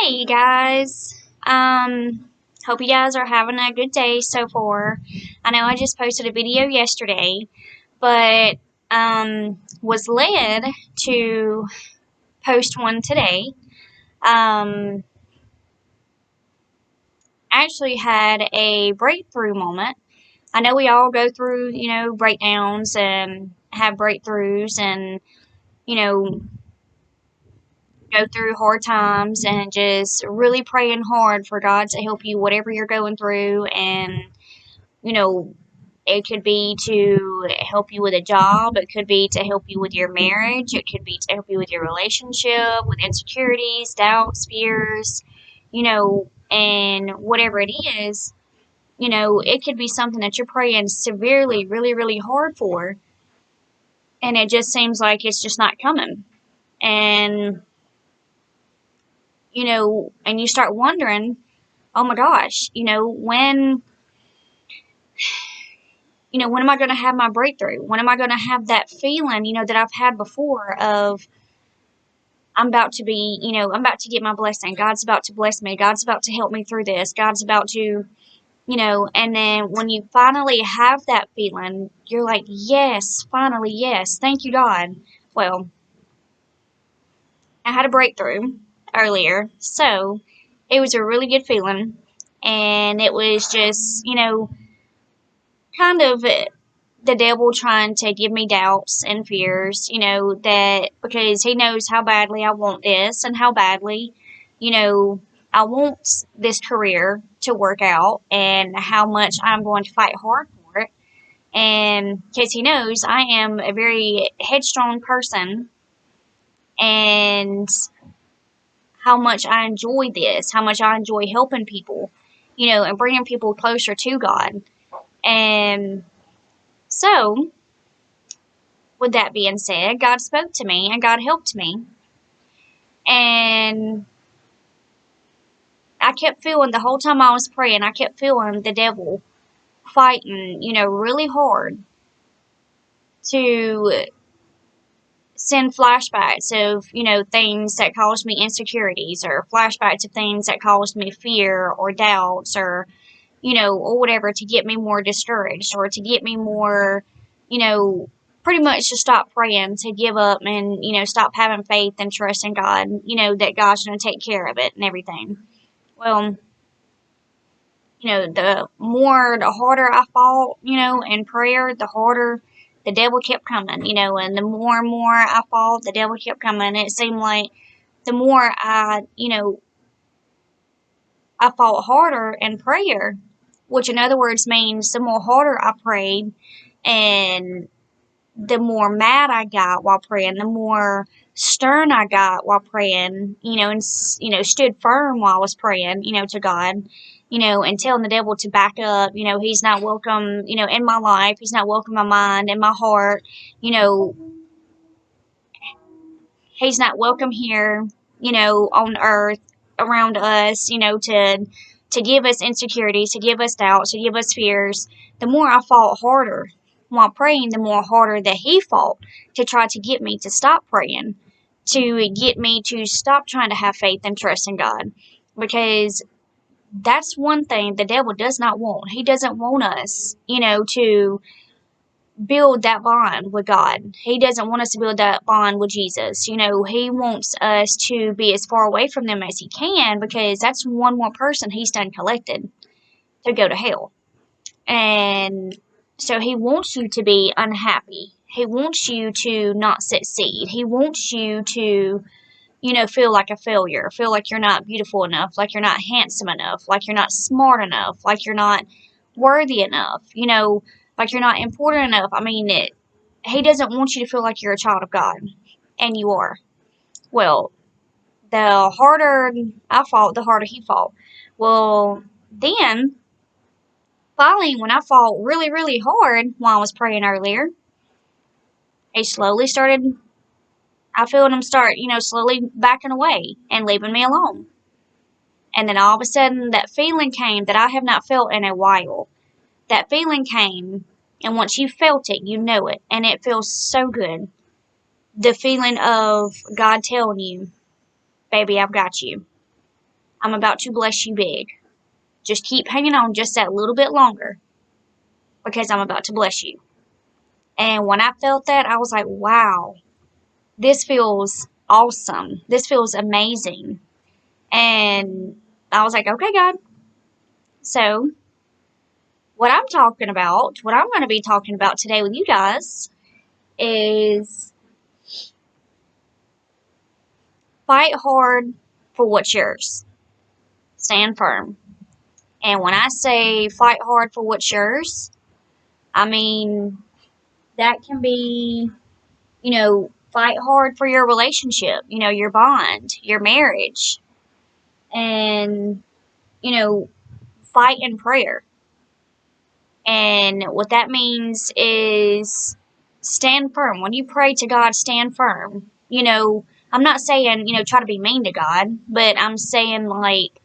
Hey guys. Hope you guys are having a good day so far. I know I just posted a video yesterday, but was led to post one today. Um Actually had a breakthrough moment. I know we all go through, breakdowns and have breakthroughs and, you know, go through hard times and just really praying hard for God to help you whatever you're going through. And you know, it could be to help you with a job, it could be to help you with your marriage, it could be to help you with your relationship, with insecurities, doubts, fears, and whatever it is, it could be something that you're praying severely, really, really hard for, and it just seems like it's just not coming. And, and you start wondering, oh my gosh, when am I going to have my breakthrough? When am I going to have that feeling, that I've had before of I'm about to get my blessing. God's about to bless me. God's about to help me through this. God's about to, and then when you finally have that feeling, you're like, yes, finally, yes, thank you, God. Well, I had a breakthrough earlier, so it was a really good feeling. And it was just, kind of the devil trying to give me doubts and fears, that because he knows how badly I want this and how badly, you know, I want this career to work out and how much I'm going to fight hard for it. And because he knows I am a very headstrong person and how much I enjoy this, how much I enjoy helping people, and bringing people closer to God. And so, with that being said, God spoke to me and God helped me. And I kept feeling the whole time I was praying, I kept feeling the devil fighting, really hard to send flashbacks of, things that caused me insecurities or flashbacks of things that caused me fear or doubts or whatever to get me more discouraged or to get me more, you know, pretty much to stop praying, to give up and, stop having faith and trust in God, that God's going to take care of it and everything. Well, the harder I fought, in prayer, the harder the devil kept coming, and the more and more I fought, the devil kept coming. It seemed like the more I fought harder in prayer, which in other words means the more harder I prayed and the more mad I got while praying, the more stern I got while praying, and, stood firm while I was praying, to God, and telling the devil to back up, he's not welcome, in my life, he's not welcome in my mind, in my heart, you know, he's not welcome here, on earth around us, to give us insecurities, to give us doubts, to give us fears. The more I fought harder while praying, the more harder that he fought to try to get me to stop praying, to get me to stop trying to have faith and trust in God. Because that's one thing the devil does not want. He doesn't want us, to build that bond with God. He doesn't want us to build that bond with Jesus. He wants us to be as far away from them as he can because that's one more person he's done collected to go to hell. And so he wants you to be unhappy. He wants you to not succeed. He wants you to, feel like a failure, feel like you're not beautiful enough, like you're not handsome enough, like you're not smart enough, like you're not worthy enough, like you're not important enough. I mean, he doesn't want you to feel like you're a child of God, and you are. Well, the harder I fought, the harder he fought. Well, then, finally, when I fought really, really hard while I was praying earlier, he slowly started, I felt him start, slowly backing away and leaving me alone. And then all of a sudden, that feeling came that I have not felt in a while. That feeling came, and once you felt it, you know it, and it feels so good. The feeling of God telling you, baby, I've got you. I'm about to bless you big. Just keep hanging on just that little bit longer because I'm about to bless you. And when I felt that, I was like, wow, this feels awesome. This feels amazing. And I was like, okay, God. So, what I'm talking about, what I'm going to be talking about today with you guys is fight hard for what's yours. Stand firm. And when I say fight hard for what's yours, I mean, that can be, fight hard for your relationship, your bond, your marriage, and, fight in prayer. And what that means is stand firm. When you pray to God, stand firm. I'm not saying, try to be mean to God, but I'm saying, like,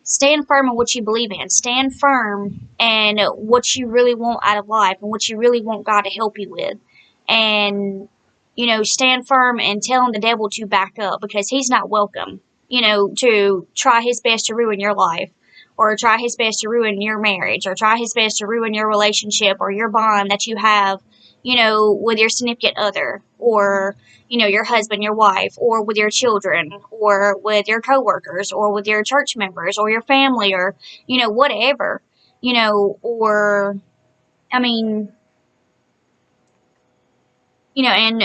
stand firm in what you believe in. Stand firm in what you really want out of life and what you really want God to help you with. And, stand firm and telling the devil to back up because he's not welcome, to try his best to ruin your life or try his best to ruin your marriage or try his best to ruin your relationship or your bond that you have, with your significant other or, your husband, your wife, or with your children or with your coworkers or with your church members or your family or, whatever, or, I mean, and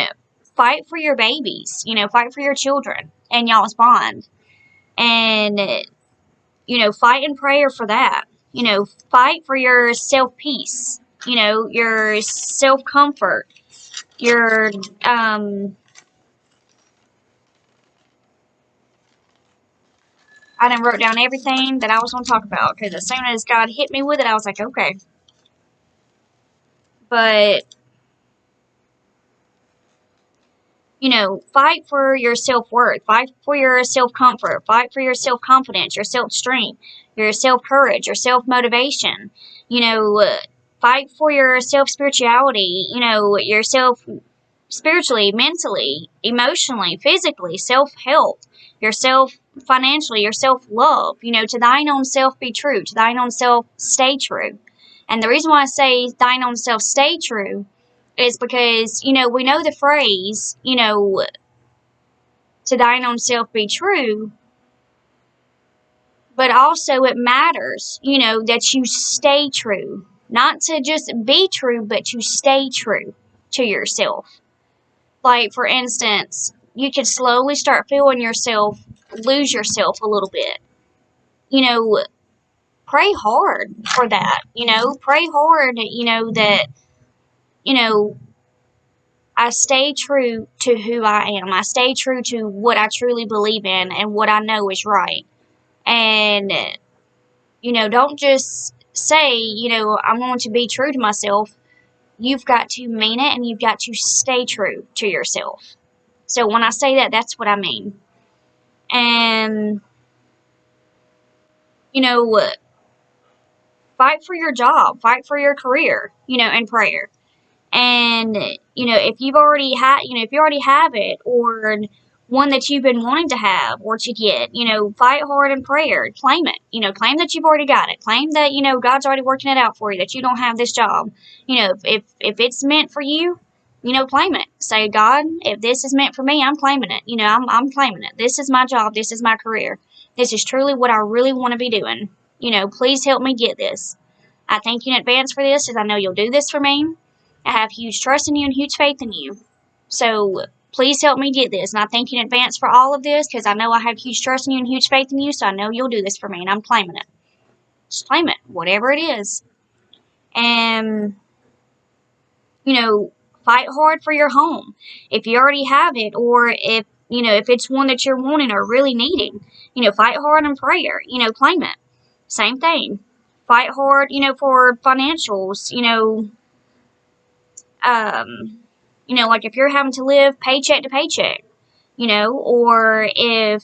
fight for your babies, fight for your children and y'all's bond. And, fight in prayer for that. Fight for your self-peace, your self-comfort, your, I done wrote down everything that I was going to talk about because as soon as God hit me with it, I was like, okay. But, fight for your self-worth, fight for your self-comfort, fight for your self-confidence, your self-strength, your self-courage, your self-motivation, fight for your self-spirituality, your self spiritually, mentally, emotionally, physically, self-help, yourself financially, your self-love, to thine own self be true, to thine own self stay true. And the reason why I say thine own self stay true is because, we know the phrase, to thine own self be true, but also it matters, that you stay true. Not to just be true, but to stay true to yourself. Like, for instance, you could slowly start feeling yourself lose yourself a little bit. Pray hard for that. Pray hard, that, I stay true to who I am. I stay true to what I truly believe in and what I know is right. And, don't just say, I'm going to be true to myself. You've got to mean it and you've got to stay true to yourself. So when I say that, that's what I mean. And, fight for your job, fight for your career, in prayer. And, if you've already had, if you already have it or one that you've been wanting to have or to get, fight hard in prayer, claim it, claim that you've already got it, claim that, God's already working it out for you, that you don't have this job. If it's meant for you, claim it. Say, God, if this is meant for me, I'm claiming it. I'm claiming it. This is my job. This is my career. This is truly what I really want to be doing. Please help me get this. I thank you in advance for this, as I know you'll do this for me. I have huge trust in you and huge faith in you. So please help me get this. And I thank you in advance for all of this, because I know I have huge trust in you and huge faith in you. So I know you'll do this for me, and I'm claiming it. Just claim it, whatever it is. And, fight hard for your home. If you already have it, or if it's one that you're wanting or really needing, fight hard in prayer, claim it. Same thing. Fight hard, for financials, like if you're having to live paycheck to paycheck, or if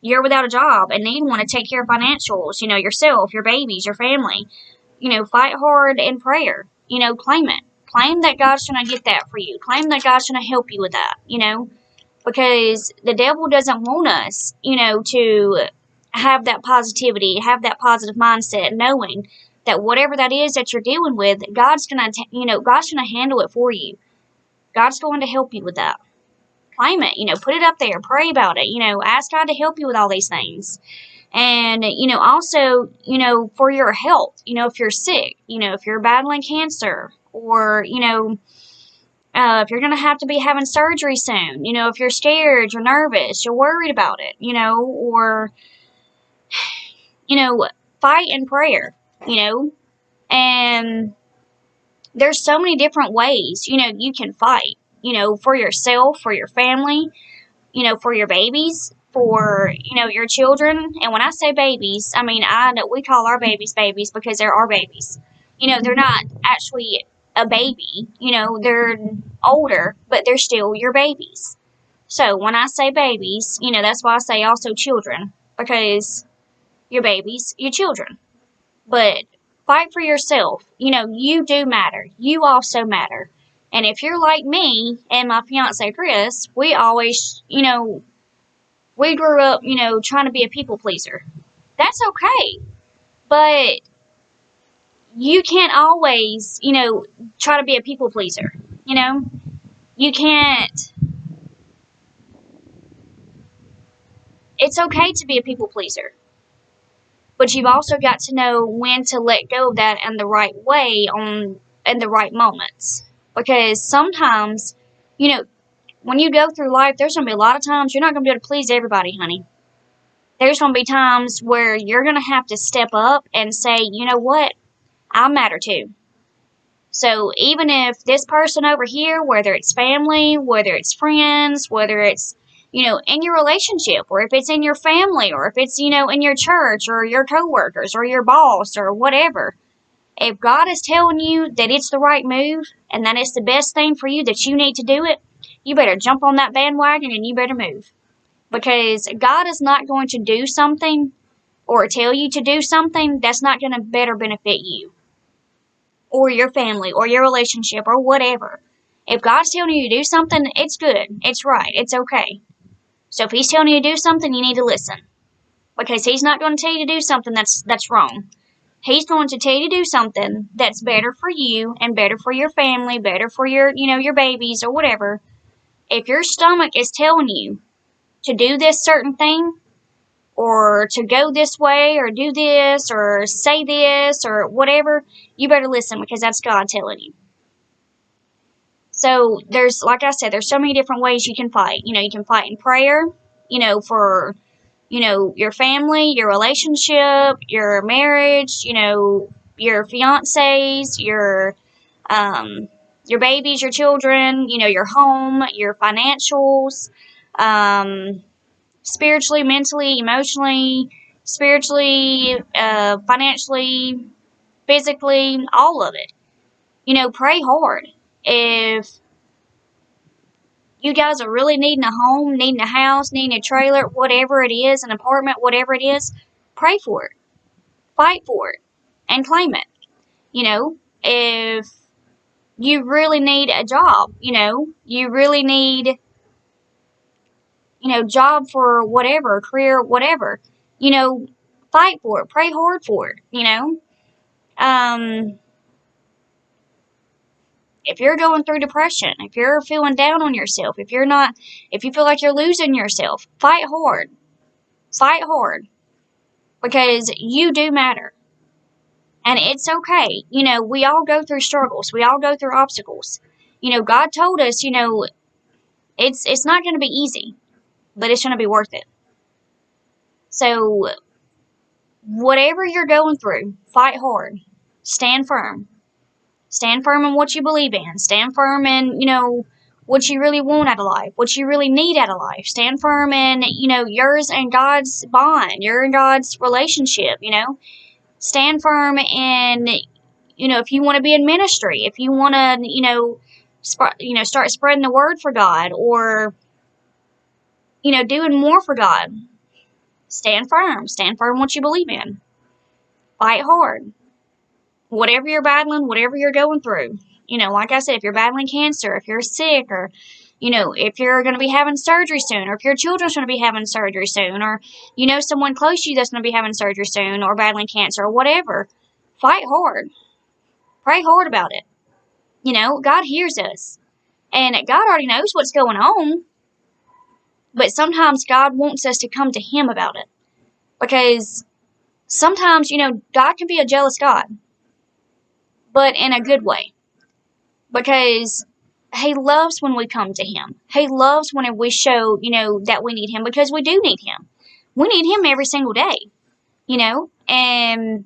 you're without a job and need one to take care of financials, yourself, your babies, your family, fight hard in prayer, claim it. Claim that God's going to get that for you. Claim that God's going to help you with that, because the devil doesn't want us, to have that positivity, have that positive mindset, knowing that whatever that is that you're dealing with, God's gonna, God's gonna handle it for you. God's going to help you with that. Claim it, put it up there, pray about it, ask God to help you with all these things. And, also, for your health, if you're sick, if you're battling cancer, or, if you're going to have to be having surgery soon, if you're scared, you're nervous, you're worried about it, or, fight in prayer, and there's so many different ways, you can fight, for yourself, for your family, for your babies, for, your children. And when I say babies, I mean, I know we call our babies babies because they're our babies. They're not actually a baby, they're older, but they're still your babies. So when I say babies, that's why I say also children, because your babies, your children. But fight for yourself. You do matter. You also matter. And if you're like me and my fiance Chris, we always, we grew up, trying to be a people pleaser. That's okay. But you can't always, try to be a people pleaser. You can't. It's okay to be a people pleaser. But you've also got to know when to let go of that in the right way in the right moments. Because sometimes, when you go through life, there's going to be a lot of times you're not going to be able to please everybody, honey. There's going to be times where you're going to have to step up and say, you know what? I matter too. So even if this person over here, whether it's family, whether it's friends, whether it's, in your relationship, or if it's in your family, or if it's, in your church, or your coworkers, or your boss, or whatever, if God is telling you that it's the right move and that it's the best thing for you, that you need to do it, you better jump on that bandwagon and you better move. Because God is not going to do something or tell you to do something that's not going to better benefit you or your family or your relationship or whatever. If God's telling you to do something, it's good. It's right. It's okay. So if He's telling you to do something, you need to listen. Because He's not going to tell you to do something that's wrong. He's going to tell you to do something that's better for you and better for your family, better for your, your babies or whatever. If your stomach is telling you to do this certain thing, or to go this way, or do this, or say this, or whatever, you better listen, because that's God telling you. So there's, like I said, there's so many different ways you can fight. You can fight in prayer, for, your family, your relationship, your marriage, your fiancés, your babies, your children, your home, your financials, spiritually, mentally, emotionally, spiritually, financially, physically, all of it. Pray hard. If you guys are really needing a home, needing a house, needing a trailer, whatever it is, an apartment, whatever it is, pray for it. Fight for it. And claim it. If you really need a job, you really need, job for whatever, career, whatever, fight for it. Pray hard for it, if you're going through depression, if you're feeling down on yourself, if you feel like you're losing yourself, fight hard. Fight hard. Because you do matter. And it's okay. We all go through struggles. We all go through obstacles. God told us, it's not going to be easy, but it's going to be worth it. So, whatever you're going through, fight hard. Stand firm. Stand firm in what you believe in. Stand firm in, what you really want out of life, what you really need out of life. Stand firm in, yours and God's bond, your and God's relationship, Stand firm in, if you want to be in ministry, if you want to, start spreading the word for God, or, doing more for God. Stand firm. Stand firm in what you believe in. Fight hard. Whatever you're battling, whatever you're going through. Like I said, if you're battling cancer, if you're sick, or, You know, if you're going to be having surgery soon, or if your children's going to be having surgery soon, or you know someone close to you that's going to be having surgery soon, or battling cancer, or whatever, fight hard. Pray hard about it. You know, God hears us. And God already knows what's going on. But sometimes God wants us to come to Him about it. Because sometimes, you know, God can be a jealous God. But in a good way. Because He loves when we come to Him. He loves when we show, you know, that we need Him. Because we do need Him. We need Him every single day. You know? And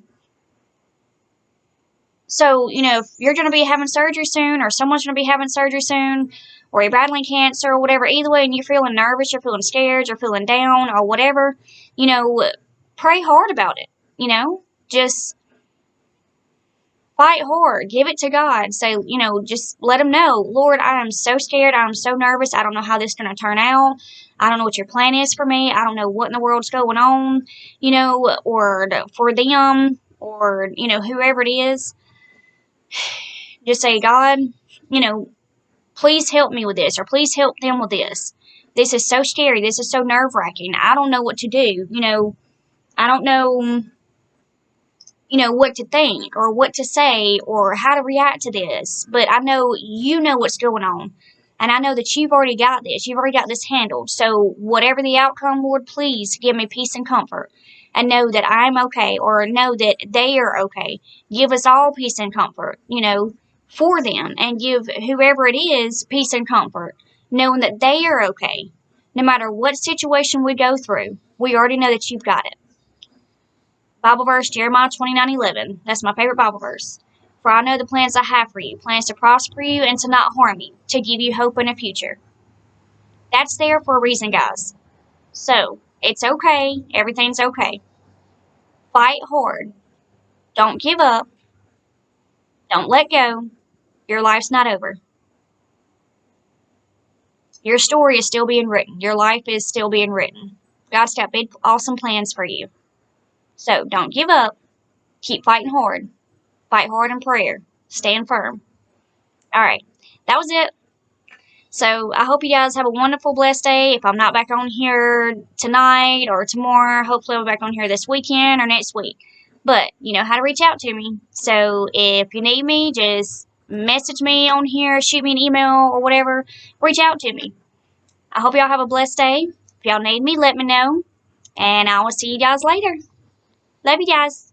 so, you know, if you're going to be having surgery soon, or someone's going to be having surgery soon, or you're battling cancer, or whatever, either way, and you're feeling nervous, you're feeling scared, you're feeling down, or whatever, you know, pray hard about it. You know, just fight hard. Give it to God. Say, you know, just let Him know, Lord, I am so scared. I'm so nervous. I don't know how this is going to turn out. I don't know what your plan is for me. I don't know what in the world's going on, you know, or for them, or, you know, whoever it is. Just say, God, you know, please help me with this, or please help them with this. This is so scary. This is so nerve wracking. I don't know what to do. You know, I don't know, you know, what to think, or what to say, or how to react to this. But I know you know what's going on. And I know that you've already got this. You've already got this handled. So whatever the outcome, Lord, please give me peace and comfort. And know that I'm okay, or know that they are okay. Give us all peace and comfort, you know, for them. And give whoever it is peace and comfort, knowing that they are okay. No matter what situation we go through, we already know that you've got it. Bible verse, Jeremiah 29:11. That's my favorite Bible verse. For I know the plans I have for you, plans to prosper you and to not harm you, to give you hope in a future. That's there for a reason, guys. So, it's okay. Everything's okay. Fight hard. Don't give up. Don't let go. Your life's not over. Your story is still being written. Your life is still being written. God's got big, awesome plans for you. So, don't give up. Keep fighting hard. Fight hard in prayer. Stand firm. All right. That was it. So I hope you guys have a wonderful, blessed day. If I'm not back on here tonight or tomorrow, hopefully I'll be back on here this weekend or next week. But you know how to reach out to me. So if you need me, just message me on here, shoot me an email or whatever. Reach out to me. I hope y'all have a blessed day. If y'all need me, let me know. And I will see you guys later. Love you guys.